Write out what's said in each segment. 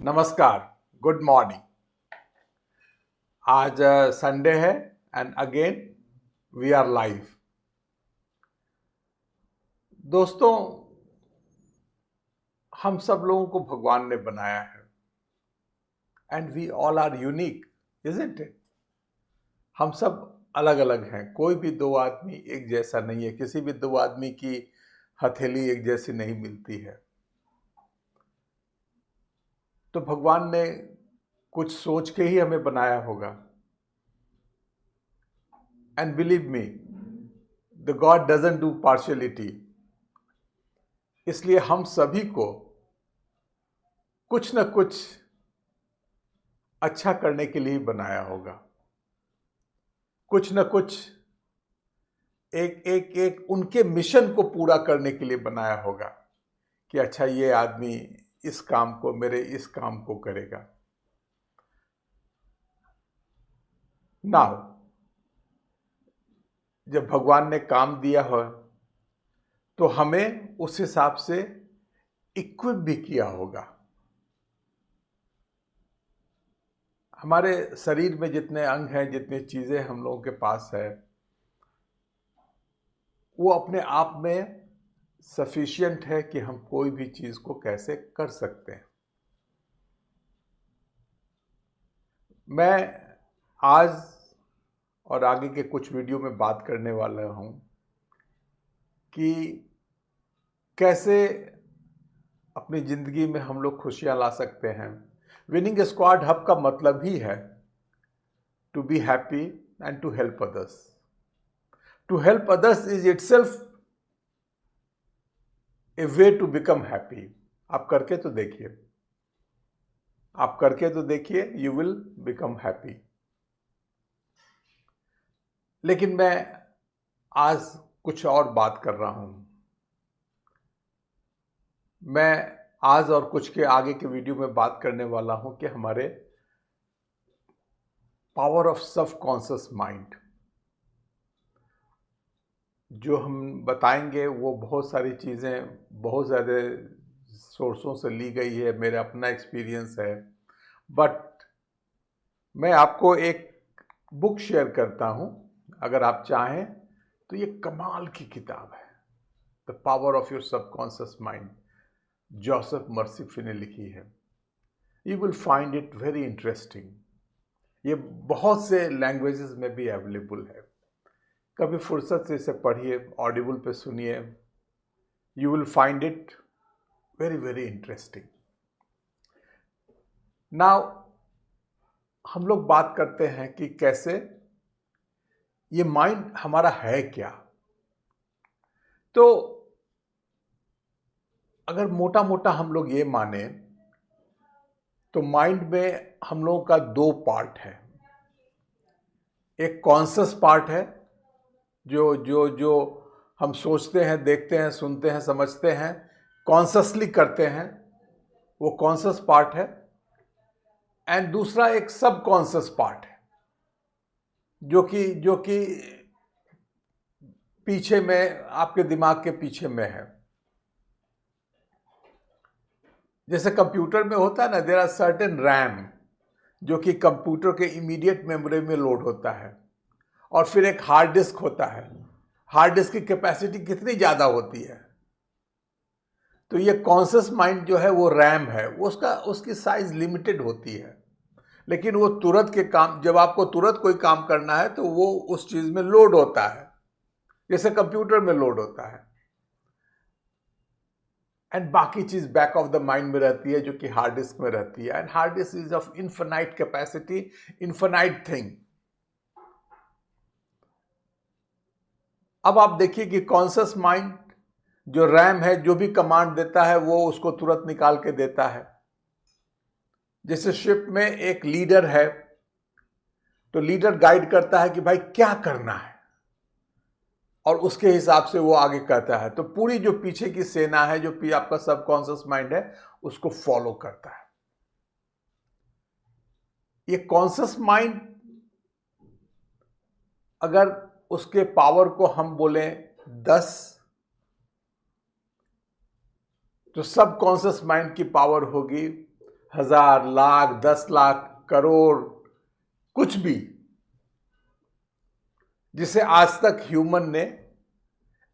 नमस्कार, good morning. आज Sunday है and again we are live. दोस्तों, हम सब लोगों को भगवान ने बनाया है and we all are unique, isn't it? हम सब अलग अलग हैं। कोई भी दो आदमी एक जैसा नहीं है। किसी भी दो आदमी की हथेली एक जैसी नहीं मिलती है। तो भगवान ने कुछ सोच के ही हमें बनाया होगा। And believe me, the God doesn't do partiality. इसलिए हम सभी को कुछ न कुछ अच्छा करने के लिए बनाया होगा। कुछ न कुछ एक उनके मिशन को पूरा करने के लिए बनाया होगा कि अच्छा, ये आदमी इस काम को, मेरे इस काम को करेगा। नाउ, जब भगवान ने काम दिया हो तो हमें उस हिसाब से इक्विप भी किया होगा। हमारे शरीर में जितने अंग हैं, जितनी चीजें हम लोगों के पास है, वो अपने आप में सफिशिएंट है कि हम कोई भी चीज को कैसे कर सकते हैं। मैं आज और आगे के कुछ वीडियो में बात करने वाला हूं कि कैसे अपनी जिंदगी में हम लोग खुशियां ला सकते हैं। विनिंग स्क्वाड हब का मतलब ही है to be happy and to help others. To help others is itself a way to become happy. आप करके तो देखिए, आप करके तो देखिए, यू विल बिकम हैप्पी। लेकिन मैं आज कुछ और बात कर रहा हूं। मैं आज और कुछ के आगे के वीडियो में बात करने वाला हूं कि हमारे पावर ऑफ सब कॉन्शियस माइंड। जो हम बताएंगे वो बहुत सारी चीज़ें बहुत ज़्यादा सोर्सों से ली गई है, मेरा अपना एक्सपीरियंस है। बट मैं आपको एक बुक शेयर करता हूं, अगर आप चाहें तो। ये कमाल की किताब है, the power of your subconscious mind. Joseph Murphy ने लिखी है। You will find it very interesting. ये बहुत से लैंग्वेजेस में भी अवेलेबल है। कभी फुर्सत से इसे पढ़िए, ऑडिबल पे सुनिए। You will find it very very interesting. Now, हम लोग बात करते हैं कि कैसे ये माइंड हमारा है क्या। तो अगर मोटा मोटा हम लोग ये माने तो माइंड में हम लोगों का दो पार्ट है। एक कॉन्शियस पार्ट है, जो जो जो हम सोचते हैं, देखते हैं, सुनते हैं, समझते हैं, कॉन्शियसली करते हैं, वो कॉन्शियस पार्ट है। एंड दूसरा एक सब कॉन्शियस पार्ट है, जो कि पीछे में, आपके दिमाग के पीछे में है। जैसे कंप्यूटर में होता है ना, देयर आर सर्टेन रैम, जो कि कंप्यूटर के इमीडिएट मेमोरी में लोड होता है। और फिर एक हार्ड डिस्क होता है। हार्ड डिस्क की कैपेसिटी कितनी ज़्यादा होती है। तो ये कॉन्शियस माइंड जो है वो रैम है, उसकी साइज लिमिटेड होती है। लेकिन वो तुरंत के काम, जब आपको तुरंत कोई काम करना है तो वो उस चीज़ में लोड होता है, जैसे कंप्यूटर में लोड होता है। एंड बाकी चीज़ बैक ऑफ द माइंड में रहती है, जो कि हार्ड डिस्क में रहती है। And hard disk is of infinite capacity, infinite thing. अब आप देखिए कि कॉन्शियस माइंड जो रैम है, जो भी कमांड देता है वो उसको तुरंत निकाल के देता है। जैसे शिप में एक लीडर है, तो लीडर गाइड करता है कि भाई क्या करना है, और उसके हिसाब से वो आगे करता है। तो पूरी जो पीछे की सेना है, जो आपका सबकॉन्शियस माइंड है, उसको फॉलो करता है। ये कॉन्शियस माइंड, अगर उसके पावर को हम बोलें 10, तो सबकॉन्शियस माइंड की पावर होगी हजार, लाख, 10 लाख, करोड़, कुछ भी जिसे आज तक ह्यूमन ने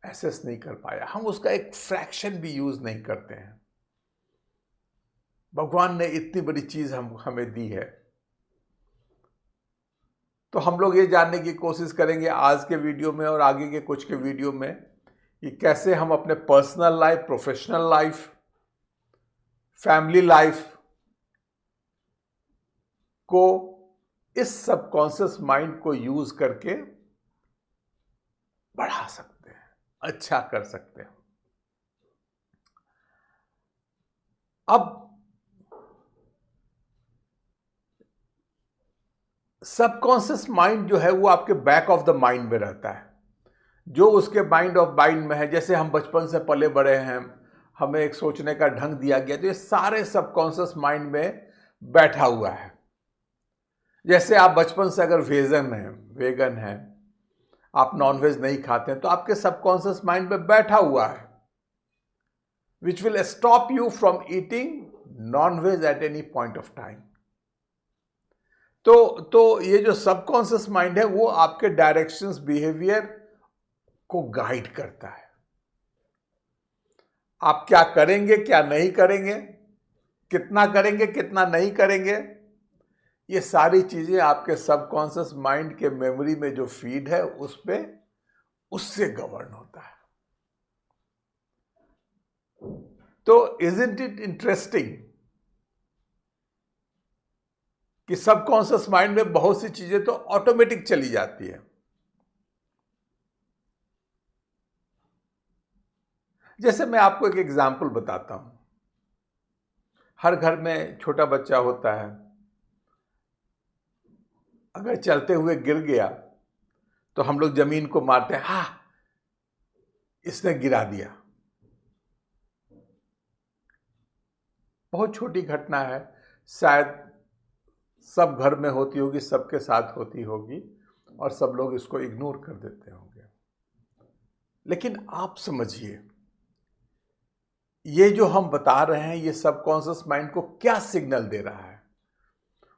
एसेस नहीं कर पाया, हम उसका एक फ्रैक्शन भी यूज नहीं करते हैं। भगवान ने इतनी बड़ी चीज हमें दी है। तो हम लोग ये जानने की कोशिश करेंगे आज के वीडियो में और आगे के कुछ के वीडियो में कि कैसे हम अपने personal life, professional life, family life को इस सबकॉन्शियस माइंड को यूज करके बढ़ा सकते हैं, अच्छा कर सकते हैं। अब सबकॉन्शियस माइंड जो है वो आपके बैक ऑफ द माइंड में रहता है, जो उसके माइंड ऑफ माइंड में है। जैसे हम बचपन से पले बड़े हैं, हमें एक सोचने का ढंग दिया गया, तो ये सारे सबकॉन्शियस माइंड में बैठा हुआ है। जैसे आप बचपन से अगर वेगन है, आप नॉनवेज नहीं खाते हैं, तो आपके सबकॉन्शियस माइंड में बैठा हुआ है, which will stop you from eating nonveg at any point of time. तो ये जो सबकॉन्शियस माइंड है वो आपके डायरेक्शंस, बिहेवियर को गाइड करता है। आप क्या करेंगे, क्या नहीं करेंगे, कितना करेंगे, कितना नहीं करेंगे, ये सारी चीजें आपके सबकॉन्शियस माइंड के मेमोरी में जो फीड है उससे गवर्न होता है। तो इजंट इट इंटरेस्टिंग कि सबकॉन्शियस माइंड में बहुत सी चीजें तो ऑटोमेटिक चली जाती है। जैसे मैं आपको एक एग्जाम्पल बताता हूं। हर घर में छोटा बच्चा होता है, अगर चलते हुए गिर गया तो हम लोग जमीन को मारते हैं, हा इसने गिरा दिया। बहुत छोटी घटना है, शायद सब घर में होती होगी, सबके साथ होती होगी, और सब लोग इसको इग्नोर कर देते होंगे। लेकिन आप समझिए, ये जो हम बता रहे हैं, ये सबकॉन्शियस माइंड को क्या सिग्नल दे रहा है?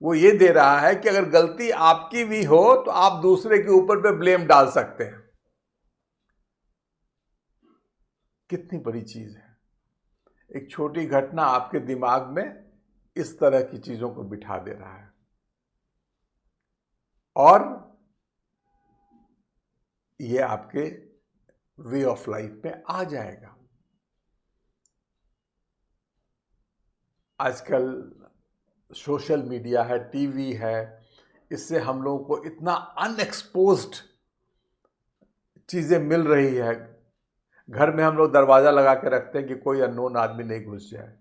वो ये दे रहा है कि अगर गलती आपकी भी हो तो आप दूसरे के ऊपर पे ब्लेम डाल सकते हैं। कितनी बड़ी चीज है। एक छोटी घटना आपके दिमाग में इस तरह की चीजों को बिठा दे रहा है, और ये आपके वे ऑफ लाइफ पे आ जाएगा। आजकल सोशल मीडिया है, टीवी है, इससे हम लोगों को इतना अनएक्सपोज्ड चीजें मिल रही है। घर में हम लोग दरवाजा लगा के रखते हैं कि कोई अननोन आदमी नहीं घुस जाए,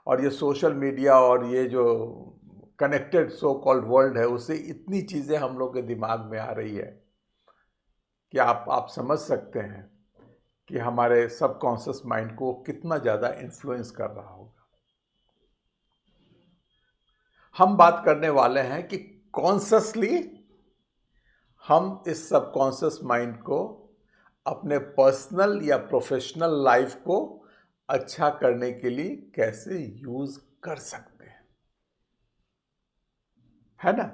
और ये सोशल मीडिया और ये जो कनेक्टेड सो कॉल्ड वर्ल्ड है, उससे इतनी चीजें हम लोग के दिमाग में आ रही है कि आप समझ सकते हैं कि हमारे सबकॉन्शियस माइंड को कितना ज्यादा इन्फ्लुएंस कर रहा होगा। हम बात करने वाले हैं कि कॉन्शियसली हम इस सबकॉन्शियस माइंड को अपने पर्सनल या प्रोफेशनल लाइफ को अच्छा करने के लिए कैसे यूज कर सकते हैं, है ना?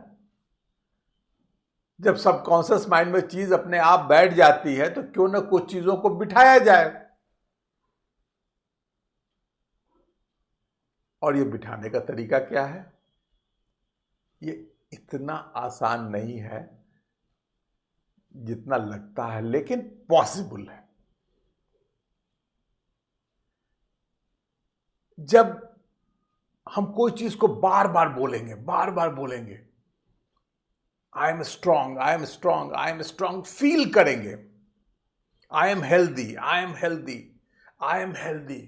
जब सबकॉन्शियस माइंड में चीज अपने आप बैठ जाती है तो क्यों ना कुछ चीजों को बिठाया जाए। और ये बिठाने का तरीका क्या है? ये इतना आसान नहीं है जितना लगता है, लेकिन पॉसिबल है। जब हम कोई चीज को बार बार बोलेंगे, I am strong, I am strong, I am strong feel करेंगे, I am healthy, I am healthy, I am healthy,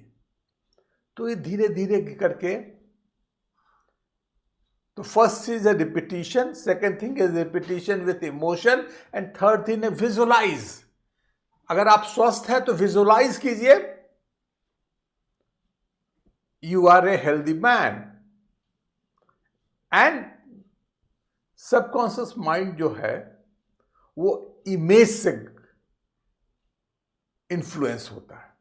तो ये धीरे धीरे करके, तो फर्स्ट चीज है repetition, second thing is repetition with emotion, and third thing है विजुलाइज। अगर आप स्वस्थ हैं तो विजुलाइज कीजिए, you are a healthy man. And subconscious mind जो है वो इमेज से इन्फ्लुएंस होता है।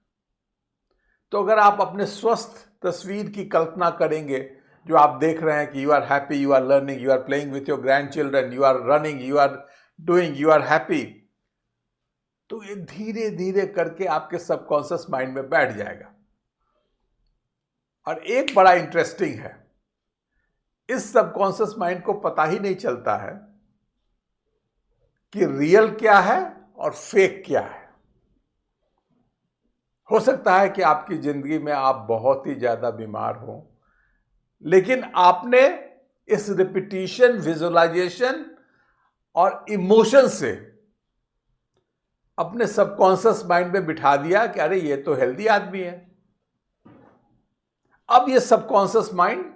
तो अगर आप अपने स्वस्थ तस्वीर की कल्पना करेंगे, जो आप देख रहे हैं कि you are happy, you are learning, you are playing with your grandchildren, you are running, you are doing, you are happy, तो ये धीरे धीरे करके आपके सबकॉन्शियस माइंड में बैठ जाएगा। और एक बड़ा इंटरेस्टिंग है, इस सबकॉन्शियस माइंड को पता ही नहीं चलता है कि रियल क्या है और फेक क्या है। हो सकता है कि आपकी जिंदगी में आप बहुत ही ज्यादा बीमार हो, लेकिन आपने इस रिपीटिशन, विजुअलाइजेशन और इमोशन से अपने सबकॉन्शियस माइंड में बिठा दिया कि अरे ये तो हेल्दी आदमी है। अब ये सबकॉन्शियस माइंड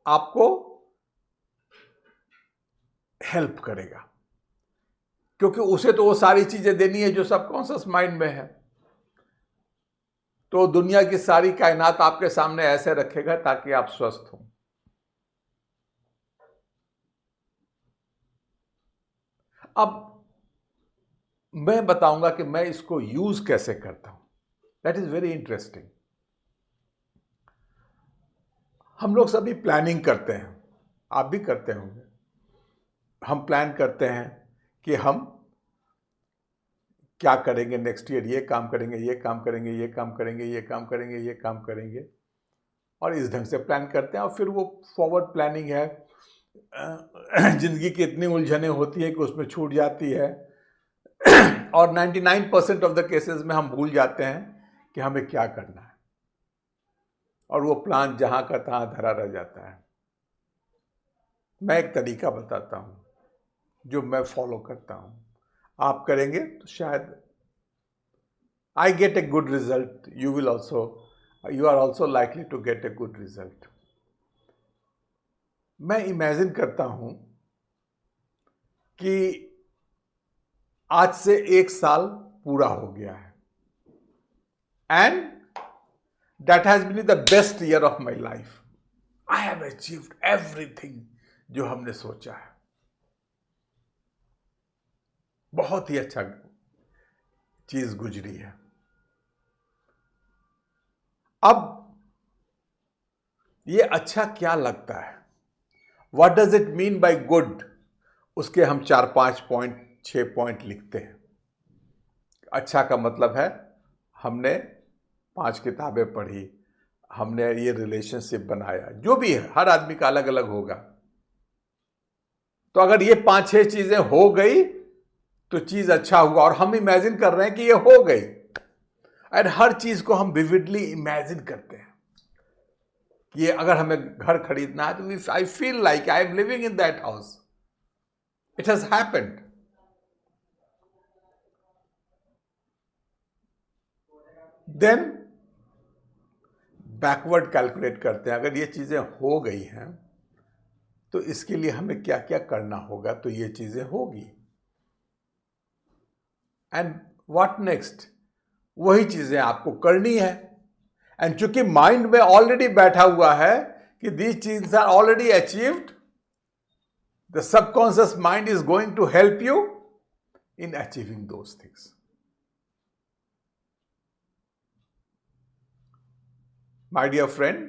आपको हेल्प करेगा, क्योंकि उसे तो वो सारी चीजें देनी है जो सबकॉन्शियस माइंड में है। तो दुनिया की सारी कायनात आपके सामने ऐसे रखेगा ताकि आप स्वस्थ हो। अब मैं बताऊंगा कि मैं इसको यूज कैसे करता हूं। That is very interesting. हम लोग सभी प्लानिंग करते हैं, आप भी करते होंगे। हम प्लान करते हैं कि हम क्या करेंगे नेक्स्ट ईयर, ये काम करेंगे, ये काम करेंगे, ये काम करेंगे, ये काम करेंगे, ये काम करेंगे, और इस ढंग से प्लान करते हैं। और फिर वो फॉरवर्ड प्लानिंग है। जिंदगी की इतनी उलझने होती है कि उसमें छूट जाती है, और 99% ऑफ द केसेस में हम भूल जाते हैं कि हमें क्या करना है, और वो प्लान जहां का तहां धरा रह जाता है। मैं एक तरीका बताता हूं जो मैं फॉलो करता हूं, आप करेंगे तो शायद I get a good result, you will also, you are also likely to get a good result. मैं इमेजिन करता हूं कि आज से 1 साल पूरा हो गया है, and that has been the best year of my life. I have achieved everything जो हमने सोचा है। बहुत ही अच्छा चीज गुजरी है। अब ये अच्छा क्या लगता है, what does it mean by good, उसके हम 4-5 पॉइंट, 6 पॉइंट लिखते हैं। अच्छा का मतलब है हमने 5 किताबें पढ़ी, हमने ये रिलेशनशिप बनाया, जो भी है, हर आदमी का अलग अलग होगा। तो अगर ये 5-6 चीजें हो गई तो चीज अच्छा हुआ, और हम इमेजिन कर रहे हैं कि ये हो गई। एंड हर चीज को हम विविडली इमेजिन करते हैं कि ये अगर हमें घर खरीदना है तो I feel like I am living in that house, it has happened. Then backward calculate करते हैं, अगर ये चीजें हो गई हैं तो इसके लिए हमें क्या क्या करना होगा, तो ये चीजें होगी। एंड व्हाट नेक्स्ट, वही चीजें आपको करनी है। एंड चूंकि माइंड में ऑलरेडी बैठा हुआ है कि दीज चीज are already achieved, the subconscious mind is going to help you in achieving those things. My dear friend,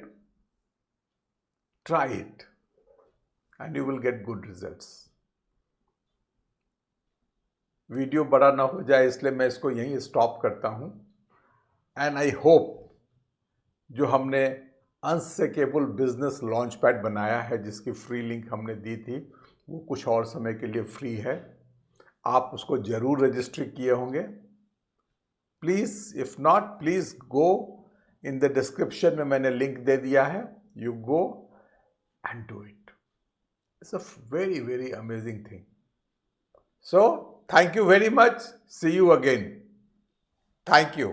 try it and you will get good results. Video बड़ा ना हो जाए इसलिए मैं इसको यहीं स्टॉप करता हूं। एंड आई होप जो हमने अनसेकेबल बिजनेस लॉन्च पैड बनाया है, जिसकी फ्री लिंक हमने दी थी, वो कुछ और समय के लिए फ्री है। आप उसको जरूर रजिस्टर किए होंगे। Please, if not, please go, in the description में मैंने लिंक दे दिया है, you go and do it. It's a very very amazing thing. So thank you very much, see you again, thank you.